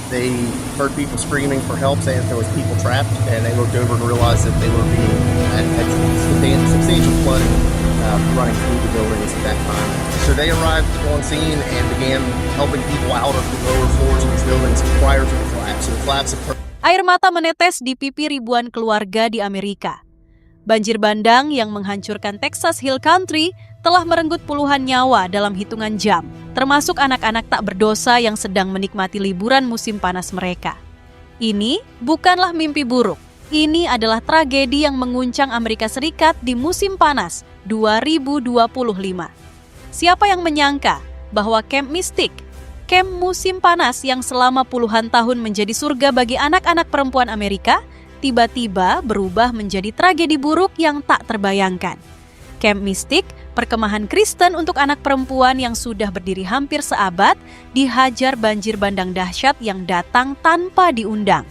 they heard people screaming for help, saying that there was people trapped, and they looked over and realized that they were being had substantial flooding running through the buildings at that time. So they arrived on scene and began helping people out of the lower floors of these buildings prior to the collapse. So the collapse occurred. Air mata menetes di pipi ribuan keluarga di Amerika. Banjir bandang yang menghancurkan Texas Hill Country telah merenggut puluhan nyawa dalam hitungan jam, termasuk anak-anak tak berdosa yang sedang menikmati liburan musim panas mereka. Ini bukanlah mimpi buruk. Ini adalah tragedi yang menguncang Amerika Serikat di musim panas 2025. Siapa yang menyangka bahwa Camp Mystic, camp musim panas yang selama puluhan tahun menjadi surga bagi anak-anak perempuan Amerika, tiba-tiba berubah menjadi tragedi buruk yang tak terbayangkan. Camp Mystic, perkemahan Kristen untuk anak perempuan yang sudah berdiri hampir seabad, dihajar banjir bandang dahsyat yang datang tanpa diundang.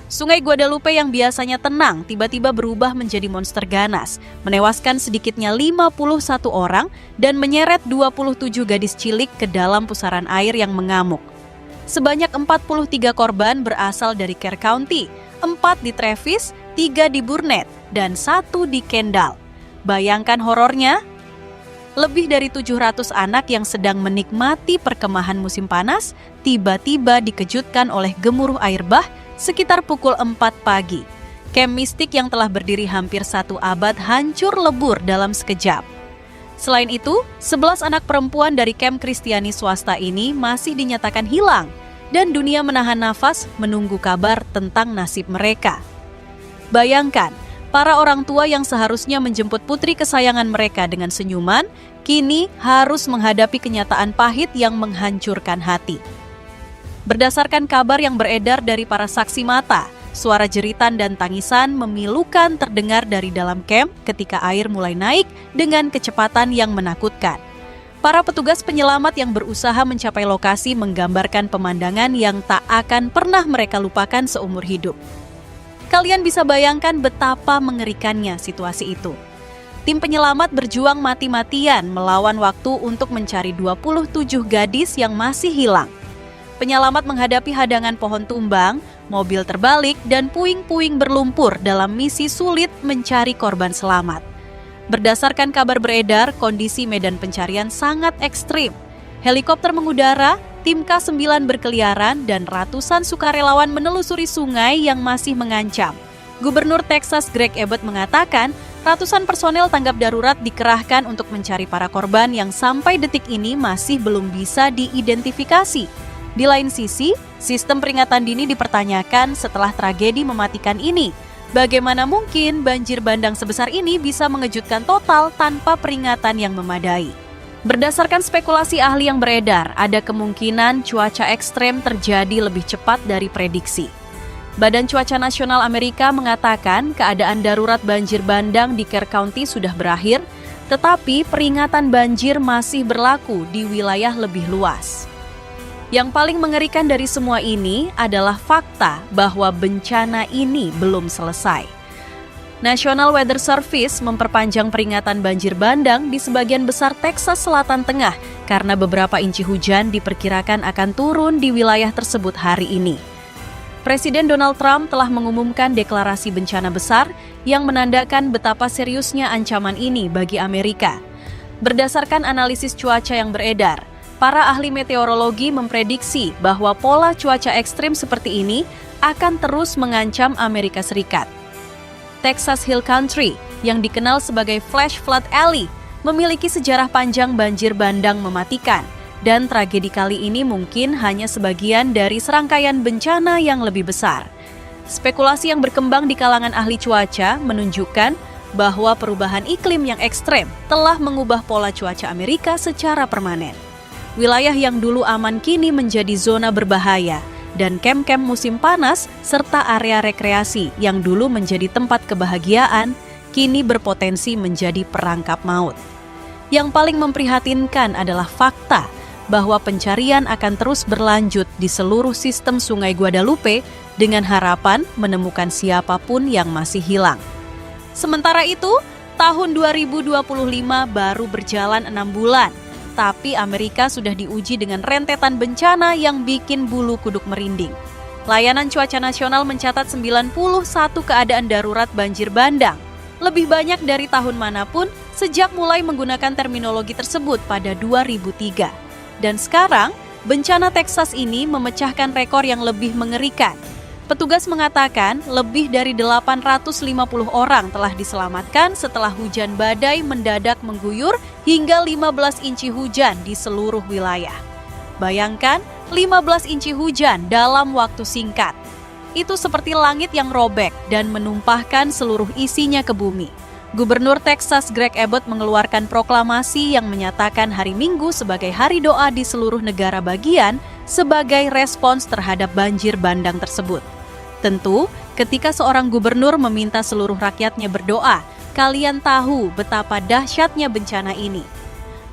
Sungai Guadalupe yang biasanya tenang tiba-tiba berubah menjadi monster ganas, menewaskan sedikitnya 51 orang dan menyeret 27 gadis cilik ke dalam pusaran air yang mengamuk. Sebanyak 43 korban berasal dari Kerr County, 4 di Travis, 3 di Burnett, dan 1 di Kendall. Bayangkan horornya, lebih dari 700 anak yang sedang menikmati perkemahan musim panas tiba-tiba dikejutkan oleh gemuruh air bah sekitar pukul 4 pagi. Camp Mystic yang telah berdiri hampir 1 abad hancur lebur dalam sekejap. Selain itu, 11 anak perempuan dari camp Kristiani swasta ini masih dinyatakan hilang dan dunia menahan nafas menunggu kabar tentang nasib mereka. Bayangkan, para orang tua yang seharusnya menjemput putri kesayangan mereka dengan senyuman, kini harus menghadapi kenyataan pahit yang menghancurkan hati. Berdasarkan kabar yang beredar dari para saksi mata, suara jeritan dan tangisan memilukan terdengar dari dalam camp ketika air mulai naik dengan kecepatan yang menakutkan. Para petugas penyelamat yang berusaha mencapai lokasi menggambarkan pemandangan yang tak akan pernah mereka lupakan seumur hidup. Kalian bisa bayangkan betapa mengerikannya situasi itu. Tim penyelamat berjuang mati-matian melawan waktu untuk mencari 27 gadis yang masih hilang. Penyelamat menghadapi hadangan pohon tumbang, mobil terbalik, dan puing-puing berlumpur dalam misi sulit mencari korban selamat. Berdasarkan kabar beredar, kondisi medan pencarian sangat ekstrim. Helikopter mengudara, tim K9 berkeliaran, dan ratusan sukarelawan menelusuri sungai yang masih mengancam. Gubernur Texas Greg Abbott mengatakan, ratusan personel tanggap darurat dikerahkan untuk mencari para korban yang sampai detik ini masih belum bisa diidentifikasi. Di lain sisi, sistem peringatan dini dipertanyakan setelah tragedi mematikan ini. Bagaimana mungkin banjir bandang sebesar ini bisa mengejutkan total tanpa peringatan yang memadai? Berdasarkan spekulasi ahli yang beredar, ada kemungkinan cuaca ekstrem terjadi lebih cepat dari prediksi. Badan Cuaca Nasional Amerika mengatakan keadaan darurat banjir bandang di Kerr County sudah berakhir, tetapi peringatan banjir masih berlaku di wilayah lebih luas. Yang paling mengerikan dari semua ini adalah fakta bahwa bencana ini belum selesai. National Weather Service memperpanjang peringatan banjir bandang di sebagian besar Texas Selatan Tengah karena beberapa inci hujan diperkirakan akan turun di wilayah tersebut hari ini. Presiden Donald Trump telah mengumumkan deklarasi bencana besar yang menandakan betapa seriusnya ancaman ini bagi Amerika. Berdasarkan analisis cuaca yang beredar, para ahli meteorologi memprediksi bahwa pola cuaca ekstrim seperti ini akan terus mengancam Amerika Serikat. Texas Hill Country, yang dikenal sebagai Flash Flood Alley, memiliki sejarah panjang banjir bandang mematikan, dan tragedi kali ini mungkin hanya sebagian dari serangkaian bencana yang lebih besar. Spekulasi yang berkembang di kalangan ahli cuaca menunjukkan bahwa perubahan iklim yang ekstrem telah mengubah pola cuaca Amerika secara permanen. Wilayah yang dulu aman kini menjadi zona berbahaya, dan kamp-kamp musim panas serta area rekreasi yang dulu menjadi tempat kebahagiaan kini berpotensi menjadi perangkap maut. Yang paling memprihatinkan adalah fakta bahwa pencarian akan terus berlanjut di seluruh sistem Sungai Guadalupe dengan harapan menemukan siapapun yang masih hilang. Sementara itu, tahun 2025 baru berjalan 6 bulan. Tapi Amerika sudah diuji dengan rentetan bencana yang bikin bulu kuduk merinding. Layanan Cuaca Nasional mencatat 91 keadaan darurat banjir bandang, lebih banyak dari tahun manapun sejak mulai menggunakan terminologi tersebut pada 2003. Dan sekarang, bencana Texas ini memecahkan rekor yang lebih mengerikan. Petugas mengatakan lebih dari 850 orang telah diselamatkan setelah hujan badai mendadak mengguyur hingga 15 inci hujan di seluruh wilayah. Bayangkan, 15 inci hujan dalam waktu singkat. Itu seperti langit yang robek dan menumpahkan seluruh isinya ke bumi. Gubernur Texas Greg Abbott mengeluarkan proklamasi yang menyatakan hari Minggu sebagai hari doa di seluruh negara bagian sebagai respons terhadap banjir bandang tersebut. Tentu, ketika seorang gubernur meminta seluruh rakyatnya berdoa, kalian tahu betapa dahsyatnya bencana ini.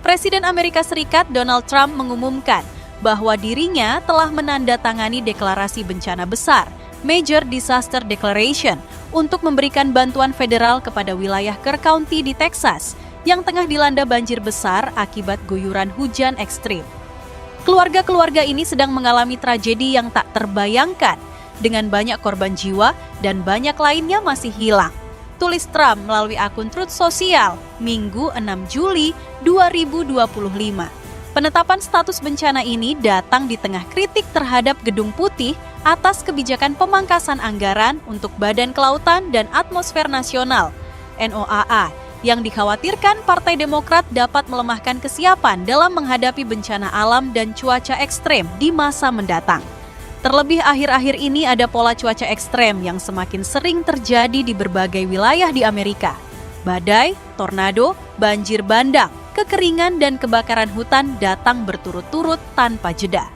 Presiden Amerika Serikat Donald Trump mengumumkan bahwa dirinya telah menandatangani deklarasi bencana besar, Major Disaster Declaration, untuk memberikan bantuan federal kepada wilayah Kerr County di Texas yang tengah dilanda banjir besar akibat guyuran hujan ekstrim. Keluarga-keluarga ini sedang mengalami tragedi yang tak terbayangkan, dengan banyak korban jiwa dan banyak lainnya masih hilang. Tulis Trump melalui akun Truth Social, Minggu 6 Juli 2025. Penetapan status bencana ini datang di tengah kritik terhadap Gedung Putih atas kebijakan pemangkasan anggaran untuk Badan Kelautan dan Atmosfer Nasional, NOAA, yang dikhawatirkan Partai Demokrat dapat melemahkan kesiapan dalam menghadapi bencana alam dan cuaca ekstrem di masa mendatang. Terlebih akhir-akhir ini ada pola cuaca ekstrem yang semakin sering terjadi di berbagai wilayah di Amerika. Badai, tornado, banjir bandang, kekeringan dan kebakaran hutan datang berturut-turut tanpa jeda.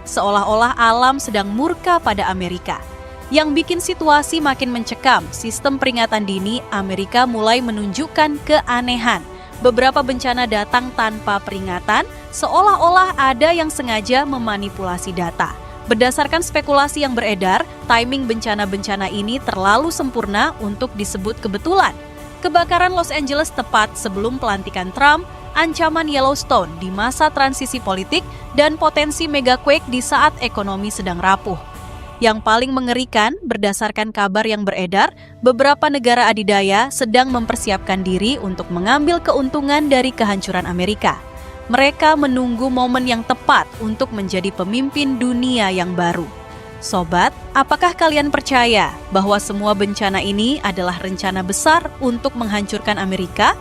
Seolah-olah alam sedang murka pada Amerika. Yang bikin situasi makin mencekam, sistem peringatan dini Amerika mulai menunjukkan keanehan. Beberapa bencana datang tanpa peringatan, seolah-olah ada yang sengaja memanipulasi data. Berdasarkan spekulasi yang beredar, timing bencana-bencana ini terlalu sempurna untuk disebut kebetulan. Kebakaran Los Angeles tepat sebelum pelantikan Trump, ancaman Yellowstone di masa transisi politik, dan potensi megaquake di saat ekonomi sedang rapuh. Yang paling mengerikan, berdasarkan kabar yang beredar, beberapa negara adidaya sedang mempersiapkan diri untuk mengambil keuntungan dari kehancuran Amerika. Mereka menunggu momen yang tepat untuk menjadi pemimpin dunia yang baru. Sobat, apakah kalian percaya bahwa semua bencana ini adalah rencana besar untuk menghancurkan Amerika?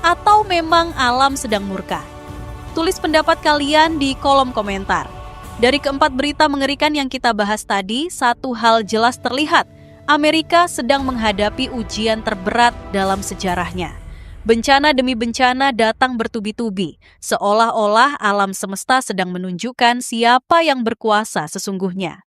Atau memang alam sedang murka? Tulis pendapat kalian di kolom komentar. Dari keempat berita mengerikan yang kita bahas tadi, satu hal jelas terlihat, Amerika sedang menghadapi ujian terberat dalam sejarahnya. Bencana demi bencana datang bertubi-tubi, seolah-olah alam semesta sedang menunjukkan siapa yang berkuasa sesungguhnya.